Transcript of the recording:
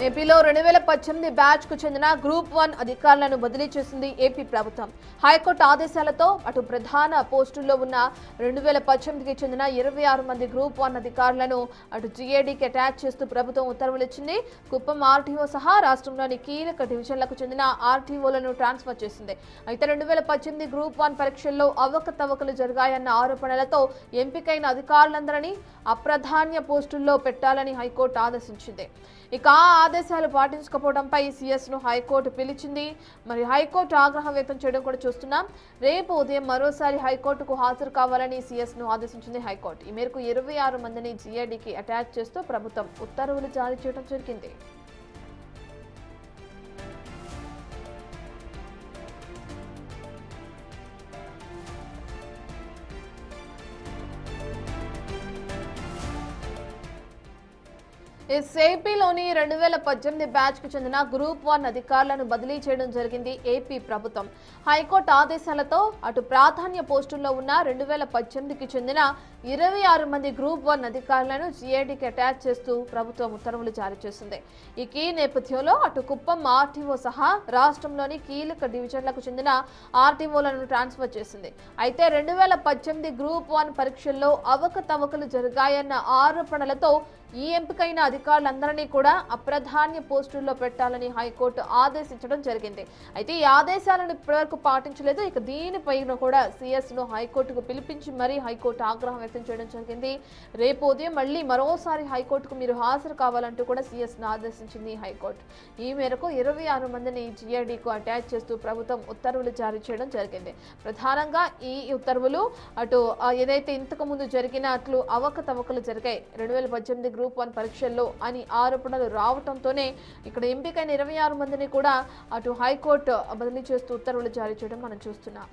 ఏపీలో 2018 బ్యాచ్ కు చెందిన గ్రూప్ 1 అధికారులను బదిలీ చేసింది ఏపీ ప్రభుత్వం. హైకోర్టు ఆదేశాలతో అటు ప్రధాన పోస్టుల్లో ఉన్న 2018కి చెందిన 26 మంది గ్రూప్ 1 అధికారులను అటు జీఏడీకి అటాచ్ చేస్తూ ప్రభుత్వం ఉత్తర్వులు ఇచ్చింది. కుప్పం ఆర్టీఓ సహా రాష్ట్రంలోని కీలక డివిజన్లకు చెందిన ఆర్టీఓలను ట్రాన్స్ఫర్ చేసింది. అయితే 2018 గ్రూప్ 1 పరీక్షల్లో అవకతవకలు జరిగాయన్న ఆరోపణలతో ఎంపికైన అధికారులందరినీ అప్రధాన్య పోస్టుల్లో పెట్టాలని హైకోర్టు ఆదేశించింది. ఇక ఆ ఆదేశాలు పాటించకపోవడంపై సీఎస్ ను హైకోర్టు పిలిచింది. మరి హైకోర్టు ఆగ్రహం వ్యక్తం చేయడం కూడా చూస్తున్నాం. రేపు ఉదయం మరోసారి హైకోర్టుకు హాజరు కావాలని సీఎస్ ను ఆదేశించింది హైకోర్టు. ఈ మేరకు 26 మందిని జీఐడీకి అటాచ్ చేస్తూ ప్రభుత్వం ఉత్తర్వులు జారీ చేయడం జరిగింది. ఏపీలోని 2018 బ్యాచ్ కు చెందిన గ్రూప్ 1 అధికారులను బదిలీ చేయడం జరిగింది ఏపీ ప్రభుత్వం. హైకోర్టు ఆదేశాలతో అటు ప్రాధాన్య పోస్టుల్లో ఉన్న 2018కి చెందిన 26 మంది గ్రూప్ 1 అధికారులను జీఐడీకి అటాచ్ చేస్తూ ప్రభుత్వం ఉత్తర్వులు జారీ చేసింది. ఈ నేపథ్యంలో అటు కుప్పం ఆర్టీఓ సహా రాష్ట్రంలోని కీలక డివిజన్లకు చెందిన ఆర్టీఓలను ట్రాన్స్ఫర్ చేసింది. అయితే 2018 గ్రూప్ 1 పరీక్షల్లో అవకతవకలు జరిగాయన్న ఆరోపణలతో ఈ ఎంపికైన అధికారులందరినీ కూడా అప్రధాన్య పోస్టుల్లో పెట్టాలని హైకోర్టు ఆదేశించడం జరిగింది. అయితే ఈ ఆదేశాలను ఇప్పటివరకు పాటించలేదు. ఇక దీనిపైన కూడా సీఎస్ ను హైకోర్టుకు పిలిపించి మరీ హైకోర్టు ఆగ్రహం వ్యక్తం చేయడం జరిగింది. రేపు ఉదయం మళ్ళీ మరోసారి హైకోర్టుకు మీరు హాజరు కావాలంటూ కూడా సీఎస్ ను ఆదేశించింది హైకోర్టు. ఈ మేరకు 26 మందిని జీఐడీకు అటాచ్ చేస్తూ ప్రభుత్వం ఉత్తర్వులు జారీ చేయడం జరిగింది. ప్రధానంగా ఈ ఉత్తర్వులు అటు ఏదైతే ఇంతకు ముందు జరిగినట్లు అవకతవకలు జరిగాయి 2018 గ్రూప్ 1 పరీక్షల్లో అని ఆరోపణలు రావడంతోనే ఇక్కడ ఎంపికైన 26 మందిని కూడా అటు హైకోర్టు బదిలీ చేస్తూ ఉత్తర్వులు జారీ చేయడం మనం చూస్తున్నాం.